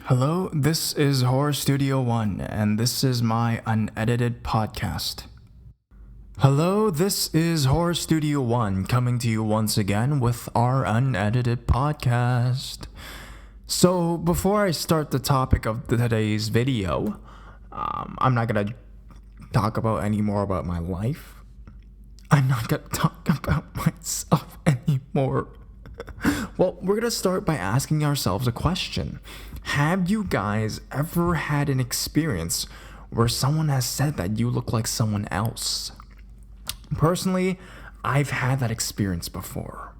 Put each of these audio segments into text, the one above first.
Hello, this is Horror Studio One, and this is my unedited podcast. Hello, this is Horror Studio One coming to you once again with our unedited podcast. So, before I start the topic of today's video, I'm not gonna talk about any more about my life. I'm not gonna talk about myself anymore. Well, we're gonna start by asking ourselves a question. Have you guys ever had an experience where someone has said that you look like someone else? Personally, I've had that experience before.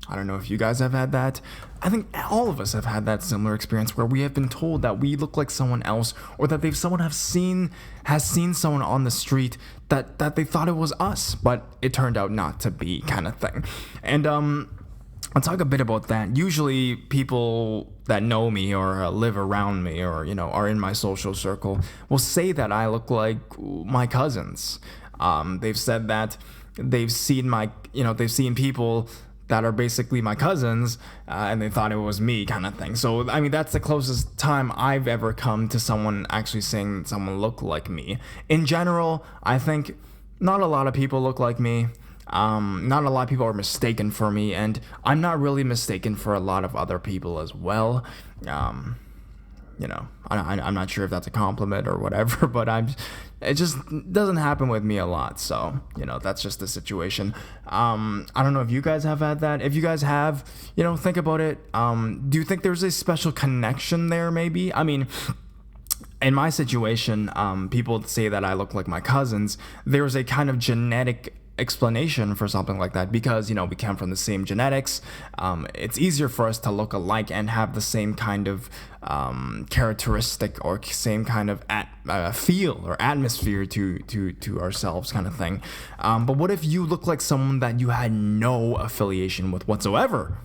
I don't know if you guys have had that. I think all of us have had that similar experience where we have been told that we look like someone else, or that someone has seen someone on the street that they thought it was us, but it turned out not to be, kind of thing. And I'll talk a bit about that. Usually people that know me or live around me or, are in my social circle will say that I look like my cousins. They've said that they've seen they've seen people that are basically my cousins, and they thought it was me, kind of thing. So, I mean, that's the closest time I've ever come to someone actually saying someone looked like me. In general, I think not a lot of people look like me. Not a lot of people are mistaken for me, and I'm not really mistaken for a lot of other people as well. I'm not sure if that's a compliment or whatever, but it just doesn't happen with me a lot. So, that's just the situation. I don't know if you guys have had that. If you guys have, think about it. Do you think there's a special connection there, maybe? I mean, in my situation, people say that I look like my cousins. There's a kind of genetic explanation for something like that because we come from the same genetics. It's easier for us to look alike and have the same kind of characteristic or same kind of feel or atmosphere to ourselves, kind of thing. But what if you look like someone that you had no affiliation with whatsoever?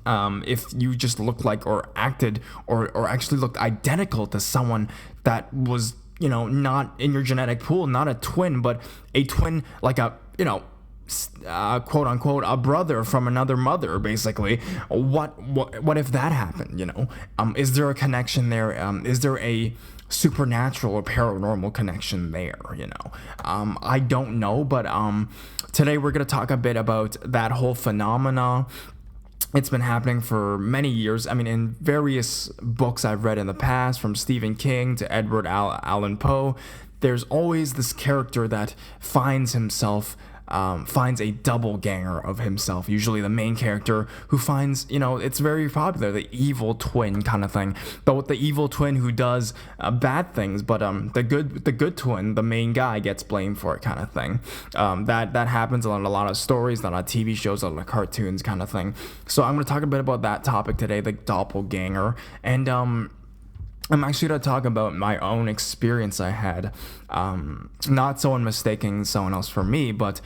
If you just looked like or acted or actually looked identical to someone that was not in your genetic pool, not a twin, but a twin, like a, quote unquote, a brother from another mother, basically. What if that happened, Is there a connection there? Is there a supernatural or paranormal connection there, I don't know, but today we're going to talk a bit about that whole phenomena. It's been happening for many years. I mean, in various books I've read in the past, from Stephen King to Edward Allan Poe, there's always this character that finds a doppelganger of himself, usually the main character, who finds, it's very popular, the evil twin kind of thing. But with the evil twin who does bad things, but the good twin, the main guy, gets blamed for it, kind of thing. That happens on a lot of stories, a lot of TV shows, a lot of cartoons, kind of thing. So I'm going to talk a bit about that topic today, the doppelganger, and I'm actually going to talk about my own experience I had. Not someone mistaking someone else for me, but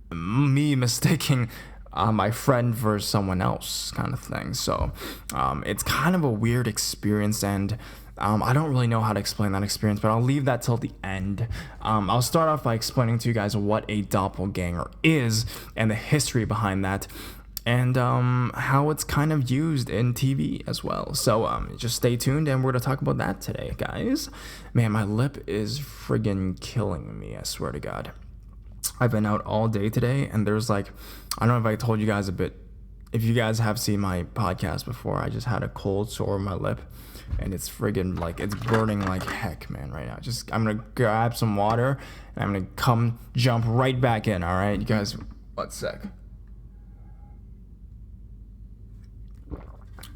me mistaking my friend for someone else, kind of thing. So it's kind of a weird experience, and I don't really know how to explain that experience, but I'll leave that till the end. I'll start off by explaining to you guys what a doppelganger is and the history behind that, and how it's kind of used in TV as well. So just stay tuned, and we're going to talk about that today, guys. Man, my lip is friggin' killing me, I swear to God. I've been out all day today, and there's I don't know if I told you guys a bit. If you guys have seen my podcast before, I just had a cold sore on my lip, and it's friggin' it's burning like heck, man, right now. I'm going to grab some water, and I'm going to jump right back in, all right? You guys, 1 sec.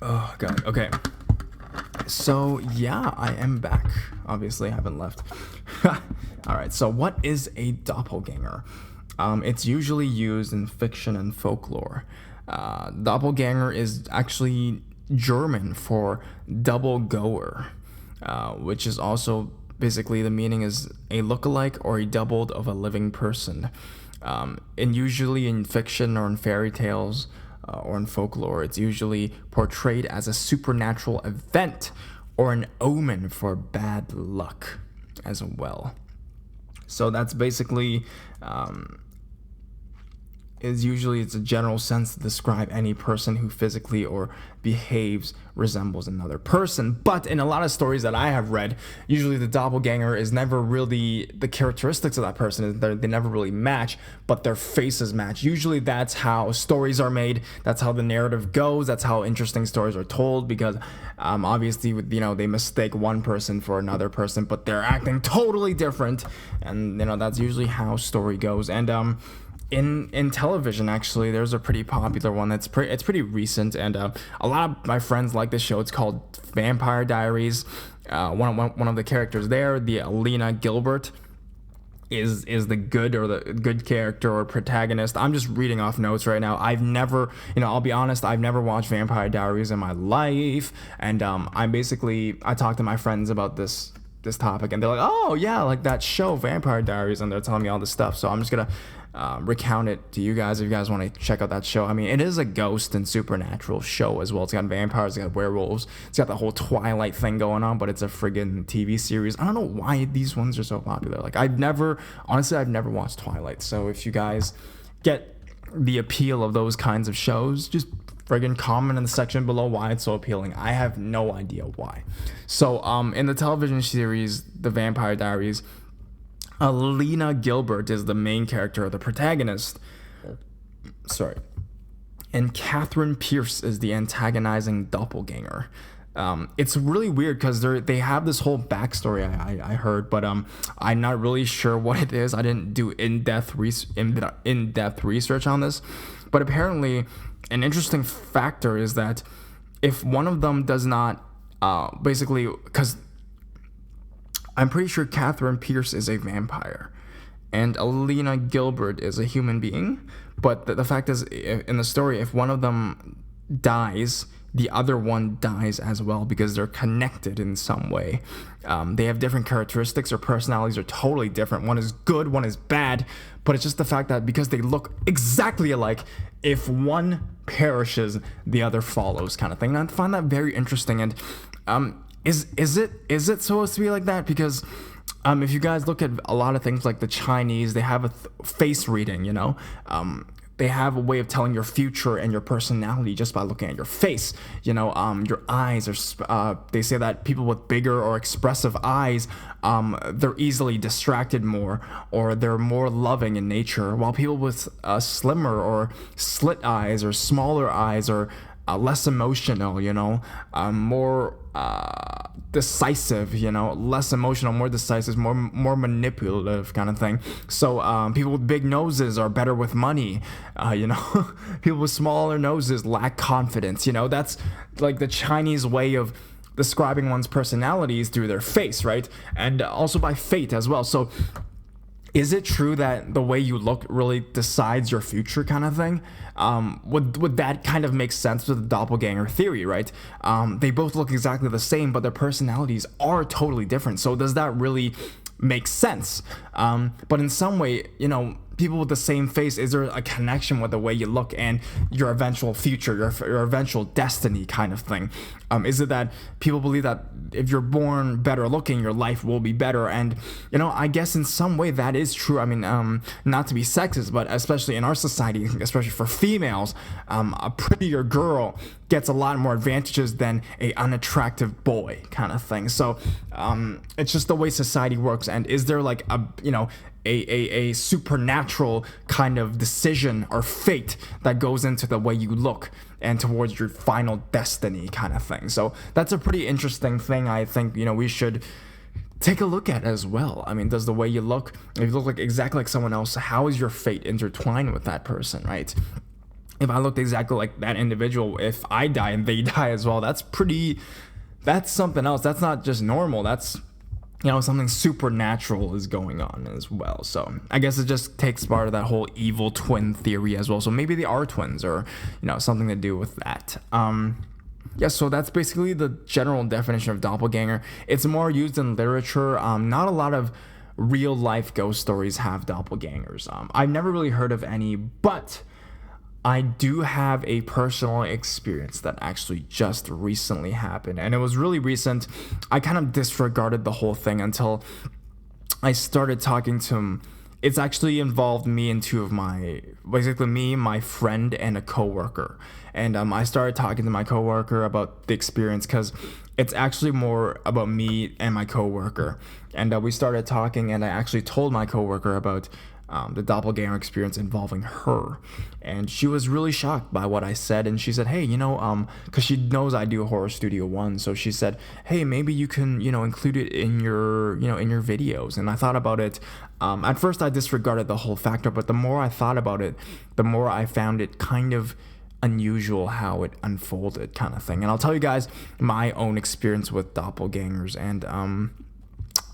Oh, God. Okay. So, yeah, I am back. Obviously, I haven't left. All right. So, what is a doppelganger? It's usually used in fiction and folklore. Doppelganger is actually German for double goer, which is also basically the meaning is a lookalike or a doubled of a living person. And usually in fiction or in fairy tales, or in folklore, it's usually portrayed as a supernatural event or an omen for bad luck as well. So that's basically is usually it's a general sense to describe any person who physically or behaves resembles another person. But in a lot of stories that I have read, usually the doppelganger is never really the characteristics of that person. They never really match, but their faces match. Usually that's how stories are made. That's how the narrative goes. That's how interesting stories are told, because obviously, they mistake one person for another person, but they're acting totally different. And, that's usually how story goes. And, in television, actually, there's a pretty popular one it's pretty recent, and a lot of my friends like this show. It's called Vampire Diaries. One of the characters there, the Alina Gilbert, is the good character or protagonist. I'm just reading off notes right now. I've never, I'll be honest, I've never watched Vampire Diaries in my life, and I talk to my friends about this topic, and they're like, oh yeah, like that show Vampire Diaries, and they're telling me all this stuff. So I'm just gonna recount it to you guys if you guys want to check out that show. I mean, it is a ghost and supernatural show as well. It's got vampires, it's got werewolves, it's got the whole Twilight thing going on, but it's a friggin' TV series. I don't know why these ones are so popular. Like, I've never watched Twilight. So if you guys get the appeal of those kinds of shows, just friggin' comment in the section below why it's so appealing. I have no idea why. So in the television series The Vampire Diaries, Alina Gilbert is the main character, the protagonist. Sorry. And Catherine Pierce is the antagonizing doppelganger. It's really weird because they have this whole backstory I heard, but I'm not really sure what it is. I didn't do in-depth research on this, but apparently an interesting factor is that if one of them does not, basically, because I'm pretty sure Catherine Pierce is a vampire and Alina Gilbert is a human being, but the fact is, in the story, if one of them dies, the other one dies as well, because they're connected in some way. They have different characteristics. Their personalities are totally different. One is good, one is bad, but it's just the fact that because they look exactly alike, if one perishes, the other follows, kind of thing. And I find that very interesting. And is it supposed to be like that? Because if you guys look at a lot of things like the Chinese, they have a face reading, they have a way of telling your future and your personality just by looking at your face. Your eyes are, they say that people with bigger or expressive eyes, they're easily distracted more, or they're more loving in nature, while people with slimmer or slit eyes or smaller eyes are less emotional, more decisive, less emotional, more decisive, more manipulative kind of thing. So people with big noses are better with money, people with smaller noses lack confidence. That's like the Chinese way of describing one's personalities through their face, right? And also by fate as well. So is it true that the way you look really decides your future, kind of thing? Would that kind of make sense with the doppelganger theory, right? They both look exactly the same, but their personalities are totally different. So does that really make sense? But in some way, people with the same face, is there a connection with the way you look and your eventual future, your eventual destiny, kind of thing? Is it that people believe that if you're born better looking, your life will be better? And I guess in some way that is true. I mean, not to be sexist, but especially in our society, especially for females, a prettier girl gets a lot more advantages than a unattractive boy, kind of thing. So it's just the way society works. And is there like a supernatural kind of decision or fate that goes into the way you look and towards your final destiny, kind of thing? So that's a pretty interesting thing. I think we should take a look at as well. I mean, does the way you look, if you look like exactly like someone else, how is your fate intertwined with that person, right? If I looked exactly like that individual, if I die and they die as well, that's something else. That's not just normal. That's something supernatural is going on as well. So I guess it just takes part of that whole evil twin theory as well. So maybe they are twins, or something to do with that. So that's basically the general definition of doppelganger. It's more used in literature. Not a lot of real life ghost stories have doppelgangers. I've never really heard of any, but I do have a personal experience that actually just recently happened, and it was really recent. I kind of disregarded the whole thing until I started talking to it's actually involved me and basically me, my friend, and a coworker. And I started talking to my coworker about the experience because it's actually more about me and my coworker. And we started talking, and I actually told my coworker about the doppelganger experience involving her. And she was really shocked by what I said. And she said, hey, because she knows I do Horror Studio 1. So she said, hey, maybe you can, include it in your videos. And I thought about it. At first I disregarded the whole factor, but the more I thought about it, the more I found it kind of unusual how it unfolded, kind of thing. And I'll tell you guys my own experience with doppelgangers. And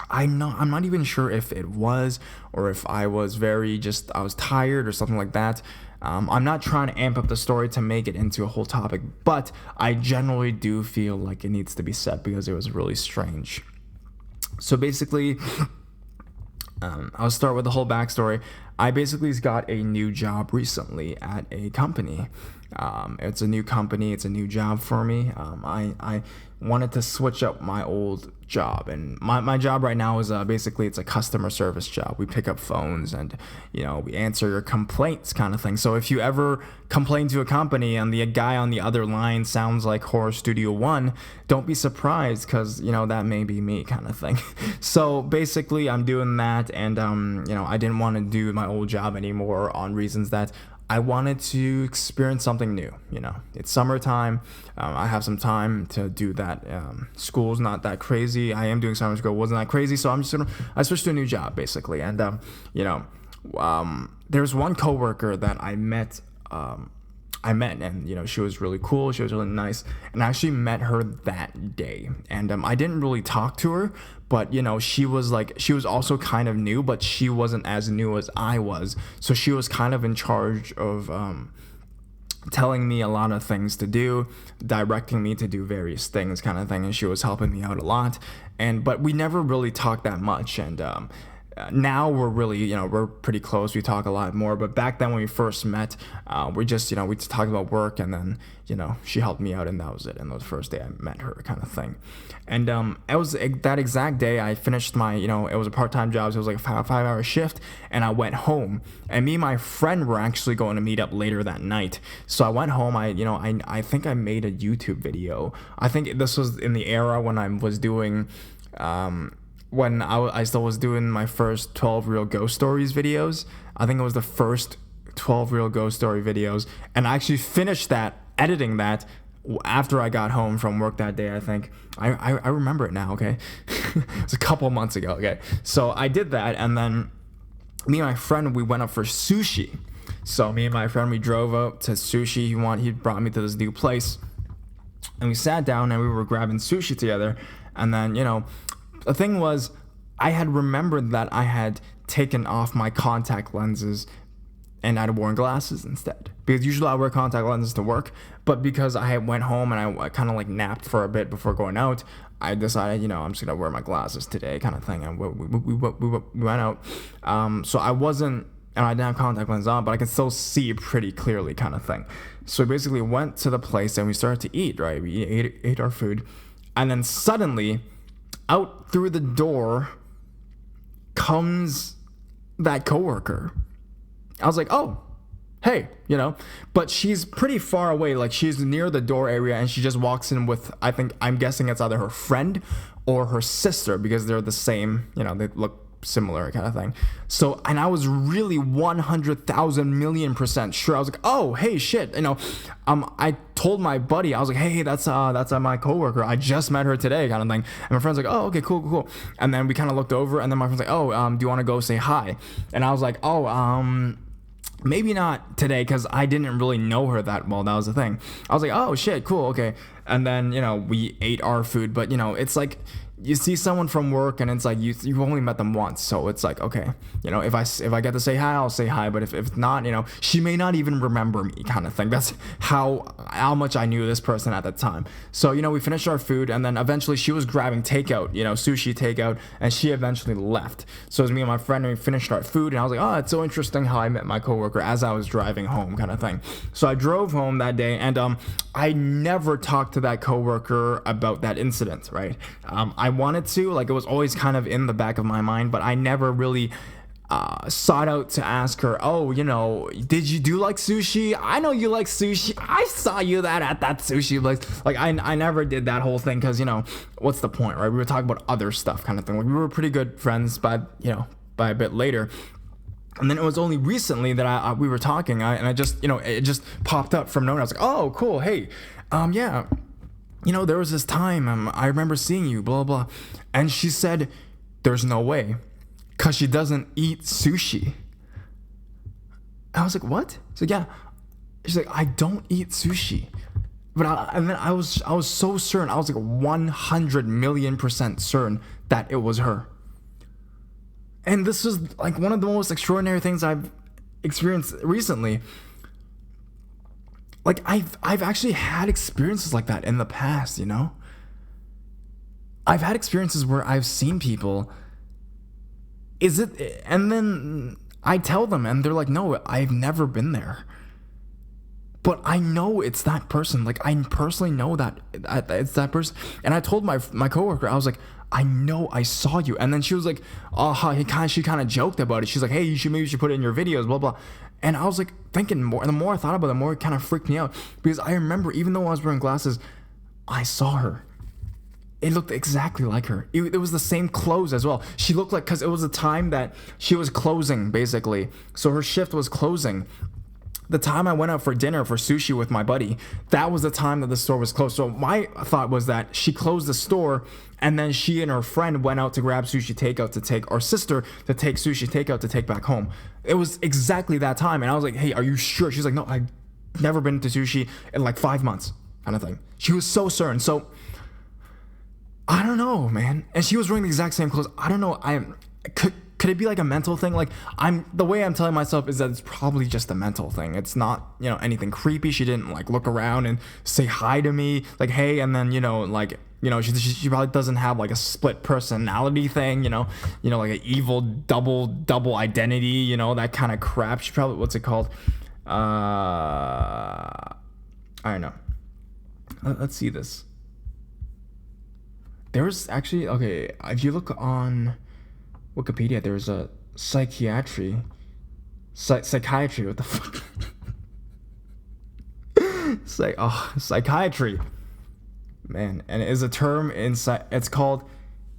I'm not even sure if it was, or if I was I was tired or something like that. I'm not trying to amp up the story to make it into a whole topic, but I generally do feel like it needs to be said because it was really strange. So basically, I'll start with the whole backstory. I basically got a new job recently at a company. It's a new company. It's a new job for me. I wanted to switch up my old job, and my job right now is basically it's a customer service job. We pick up phones and we answer your complaints, kind of thing. So if you ever complain to a company and the guy on the other line sounds like Horror Studio 1, don't be surprised, because that may be me, kind of thing. So basically I'm doing that, and I didn't want to do my old job anymore on reasons that I wanted to experience something new. It's summertime. I have some time to do that. School's not that crazy. I am doing summer school. It wasn't that crazy. So I switched to a new job, basically. And, there's one coworker that I met, and, she was really cool. She was really nice. And I actually met her that day. And I didn't really talk to her, but, she was also kind of new, but she wasn't as new as I was. So she was kind of in charge of telling me a lot of things to do, directing me to do various things, kind of thing. And she was helping me out a lot. But we never really talked that much. And now we're really, we're pretty close. We talk a lot more. But back then when we first met, we just talked about work, and then, she helped me out, and that was it. And that was the first day I met her, kind of thing. And it was that exact day I finished my, it was a part-time job. So it was like a 5-hour shift, and I went home. And me and my friend were actually going to meet up later that night. So I went home. I think I made a YouTube video. I think this was in the era when I was doing, when I still was doing my first 12 Real Ghost Stories videos. I think it was the first 12 Real Ghost Story videos. And I actually finished editing that after I got home from work that day, I think. I remember it now, okay? It's a couple months ago, okay? So I did that, and then me and my friend, we went up for sushi. So me and my friend, we drove up to sushi. He brought me to this new place. And we sat down, and we were grabbing sushi together. And then, the thing was, I had remembered that I had taken off my contact lenses and I'd worn glasses instead. Because usually I wear contact lenses to work, but because I went home and I kind of napped for a bit before going out, I decided, I'm just going to wear my glasses today, kind of thing. And we went out. So I wasn't, and I didn't have contact lenses on, but I could still see pretty clearly, kind of thing. So we basically went to the place and we started to eat, right? We ate our food. And then suddenly, out through the door comes that coworker. I was like, oh, hey, but she's pretty far away. Like, she's near the door area, and she just walks in with, I'm guessing it's either her friend or her sister, because they're the same, they look similar, kind of thing. So, and I was really 100,000,000,000% sure. I was like, oh, hey, shit. I told my buddy, I was like, hey, that's my coworker. I just met her today, kind of thing. And my friend's like, oh, okay, cool. And then we kind of looked over, and then my friend's like, oh, do you want to go say hi? And I was like, oh, maybe not today, because I didn't really know her that well. That was the thing. I was like, oh, shit, cool, okay. And then, we ate our food, but, it's like, you see someone from work, and it's like you've only met them once, so it's like, okay, if I get to say hi, I'll say hi, but if not, she may not even remember me, kind of thing. That's how much I knew this person at the time. So we finished our food, and then eventually she was grabbing takeout, sushi takeout, and she eventually left. So it was me and my friend, and we finished our food, and I was like, oh, it's so interesting how I met my coworker as I was driving home, kind of thing. So I drove home that day, and I never talked to that coworker about that incident, right? I wanted to, it was always kind of in the back of my mind, but I never really sought out to ask her, oh, did you do like sushi? I know you like sushi. I saw you at that sushi place. Like, I never did that whole thing because, what's the point, right? We were talking about other stuff kind of thing. Like, we were pretty good friends by a bit later. And then it was only recently that we were talking, and I just, it just popped up from nowhere. I was like, oh, cool. Hey, yeah, there was this time I remember seeing you, blah, blah. And she said, there's no way. Because she doesn't eat sushi. I was like, what? She's like, yeah. She's like, I don't eat sushi. And then I was so certain. I was like 100,000,000% certain that it was her. And this was like one of the most extraordinary things I've experienced recently. Like, I've actually had experiences like that in the past, I've had experiences where I've seen people. And then I tell them and they're like, no, I've never been there. But I know it's that person. Like, I personally know that it's that person. And I told my coworker, I was like, I know I saw you. And then she was like, she kind of joked about it. She's like, hey, maybe you should put it in your videos, blah, blah. And I was like thinking more, and the more I thought about it, the more it kind of freaked me out. Because I remember, even though I was wearing glasses, I saw her. It looked exactly like her. It was the same clothes as well. She looked like, because it was a time that she was closing, basically. So her shift was closing. The time I went out for dinner for sushi with my buddy, that was the time that the store was closed. So my thought was that she closed the store, and then she and her friend went out to grab sushi takeout to take, or sister to take sushi takeout to take back home. It was exactly that time. And I was like, hey, are you sure? She's like, no, I've never been to sushi in like 5 months, kind of thing. She was so certain. So I don't know, man. And she was wearing the exact same clothes. I don't know. Could it be like a mental thing? Like, the way I'm telling myself is that it's probably just a mental thing. It's not, anything creepy. She didn't like look around and say hi to me, like, hey, and then, she probably doesn't have like a split personality thing, like an evil double identity, that kind of crap. She probably, what's it called? I don't know. Let's see this. There's actually, okay, if you look on Wikipedia, there's a psychiatry, what the fuck? Psychiatry, man, and it is a term inside, it's called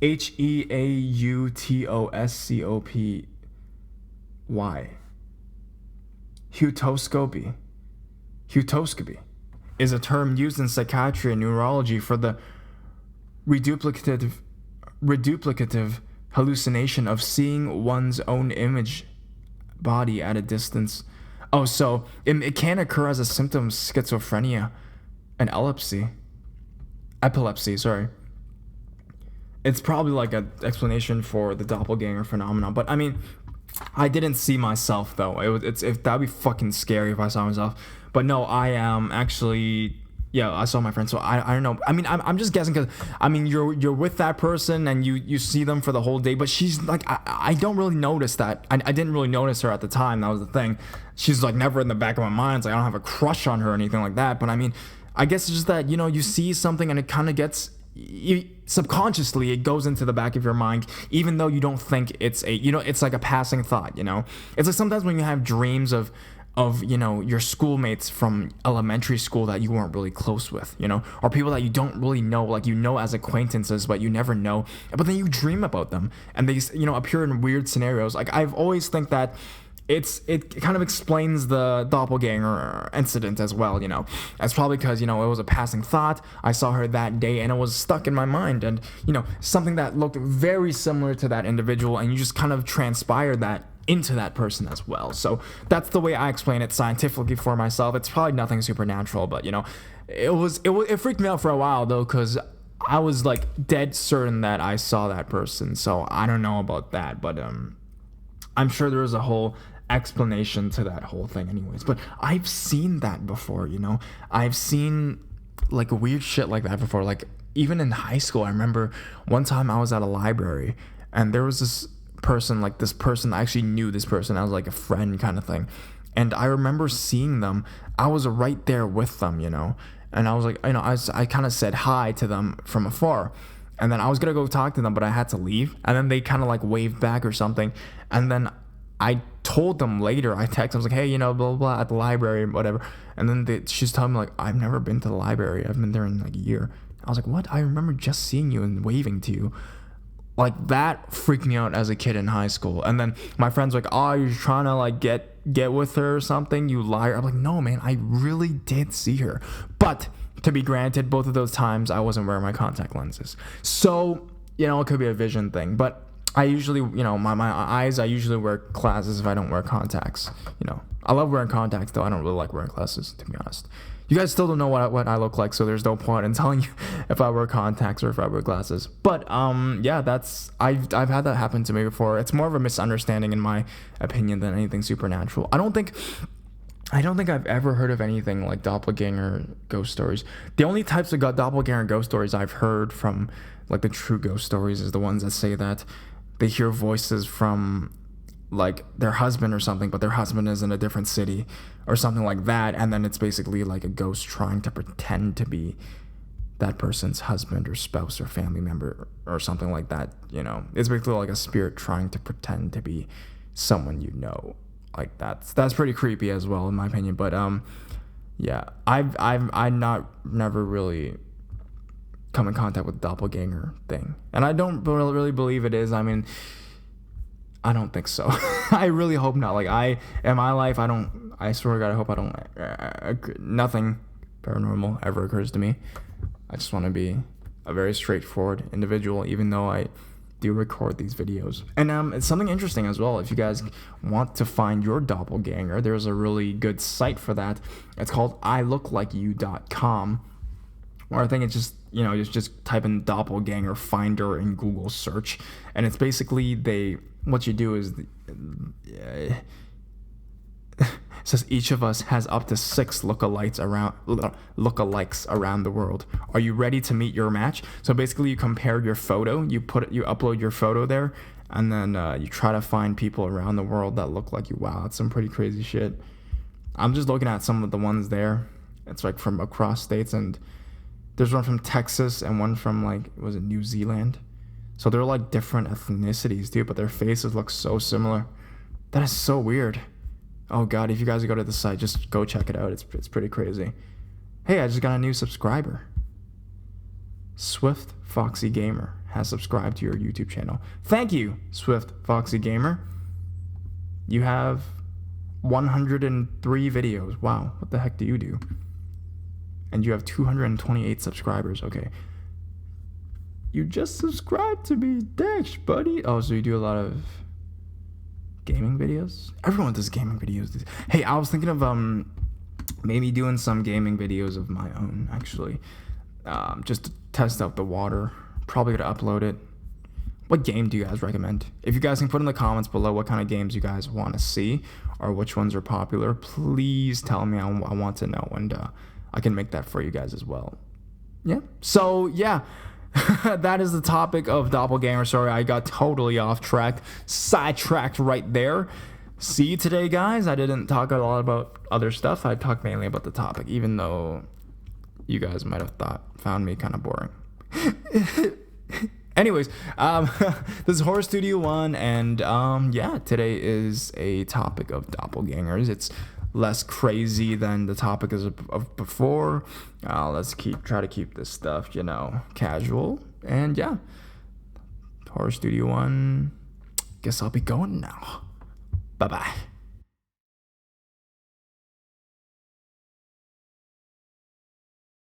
HEAUTOSCOPY, Heutoscopy is a term used in psychiatry and neurology for the reduplicative hallucination of seeing one's own image body at a distance. Oh, so it can occur as a symptom of schizophrenia and epilepsy, sorry. It's probably like an explanation for the doppelganger phenomenon. But I mean, I didn't see myself though. That'd be fucking scary if I saw myself. But no, I am actually. Yeah, I saw my friend, so I don't know. I mean, I'm just guessing because, I mean, you're with that person and you see them for the whole day, but she's like, I don't really notice that. I didn't really notice her at the time. That was the thing. She's like never in the back of my mind. It's like I don't have a crush on her or anything like that. But I mean, I guess it's just that, you see something and it kind of gets, subconsciously it goes into the back of your mind, even though you don't think it's it's like a passing thought. It's like sometimes when you have dreams of your schoolmates from elementary school that you weren't really close with, or people that you don't really know, like as acquaintances, but you never know, but then you dream about them and they appear in weird scenarios. Like, I've always think that it kind of explains the doppelganger incident as well. That's probably because it was a passing thought. I saw her that day and it was stuck in my mind, and something that looked very similar to that individual, and you just kind of transpired that into that person as well. So that's the way I explain it scientifically for myself. It's probably nothing supernatural, but it freaked me out for a while though, because I was like dead certain that I saw that person. So I don't know about that, but I'm sure there was a whole explanation to that whole thing anyways. But I've seen that before. I've seen like weird shit like that before. Like, even in high school, I remember one time I was at a library and there was this person, I actually knew this person. I was like a friend kind of thing, and I remember seeing them. I was right there with them, and I was like, I kind of said hi to them from afar, and then I was gonna go talk to them, but I had to leave, and then they kind of like waved back or something, and then I told them later, I texted, I was like, hey, blah, blah, blah, at the library, whatever. And then she's telling me, like, I've never been to the library. I've been there in like a year. I was like, what? I remember just seeing you and waving to you. Like, that freaked me out as a kid in high school. And then my friend's like, oh, you're trying to like get with her or something, you liar. I'm like, no, man, I really did see her. But to be granted, both of those times I wasn't wearing my contact lenses. So, it could be a vision thing. But I usually, my eyes, I usually wear glasses if I don't wear contacts. I love wearing contacts, though. I don't really like wearing glasses, to be honest. You guys still don't know what I look like, so there's no point in telling you if I wear contacts or if I wear glasses. But yeah, I've had that happen to me before. It's more of a misunderstanding, in my opinion, than anything supernatural. I don't think I've ever heard of anything like doppelganger ghost stories. The only types of doppelganger ghost stories I've heard from, like, the true ghost stories is the ones that say that they hear voices from, like, their husband or something, but their husband is in a different city or something like that, and then it's basically like a ghost trying to pretend to be that person's husband or spouse or family member or something like that. It's basically like a spirit trying to pretend to be someone like that's pretty creepy as well, in my opinion. But yeah, I've never really come in contact with the doppelganger thing, and I don't really believe it is. I mean, I don't think so. I really hope not. Like, in my life, I swear to God, I hope I don't, nothing paranormal ever occurs to me. I just want to be a very straightforward individual, even though I do record these videos. And it's something interesting as well. If you guys want to find your doppelganger, there's a really good site for that. It's called ilooklikeYou.com. Or I think it's just, just type in doppelganger finder in Google search. And it's basically what you do is, it says each of us has up to 6 lookalikes around the world. Are you ready to meet your match? So basically, you compare your photo, you upload your photo there, and then you try to find people around the world that look like you. Wow, that's some pretty crazy shit. I'm just looking at some of the ones there. It's like from across states, and there's one from Texas and one from, like, was it New Zealand? So they're like different ethnicities, dude, but their faces look so similar. That is so weird. Oh God, if you guys go to the site, just go check it out. It's pretty crazy. Hey, I just got a new subscriber. Swift Foxy Gamer has subscribed to your YouTube channel. Thank you, Swift Foxy Gamer. You have 103 videos. Wow, what the heck do you do? And you have 228 subscribers. Okay. You just subscribed to me. Thanks, buddy. Oh, so you do a lot of gaming videos? Everyone does gaming videos. Hey, I was thinking of maybe doing some gaming videos of my own, actually. Just to test out the water. Probably gonna upload it. What game do you guys recommend? If you guys can put in the comments below what kind of games you guys want to see or which ones are popular, please tell me. I want to know, and I can make that for you guys as well. Yeah. So, yeah. That is the topic of doppelganger. Sorry, I got totally off track. Sidetracked right there. See you today, guys. I didn't talk a lot about other stuff. I talked mainly about the topic, even though you guys might have found me kind of boring. Anyways, this is Horror Studio 1, and yeah, today is a topic of doppelgangers. It's less crazy than the topic of before. Let's try to keep this stuff, casual. And yeah, Horror Studio 1. Guess I'll be going now. Bye-bye.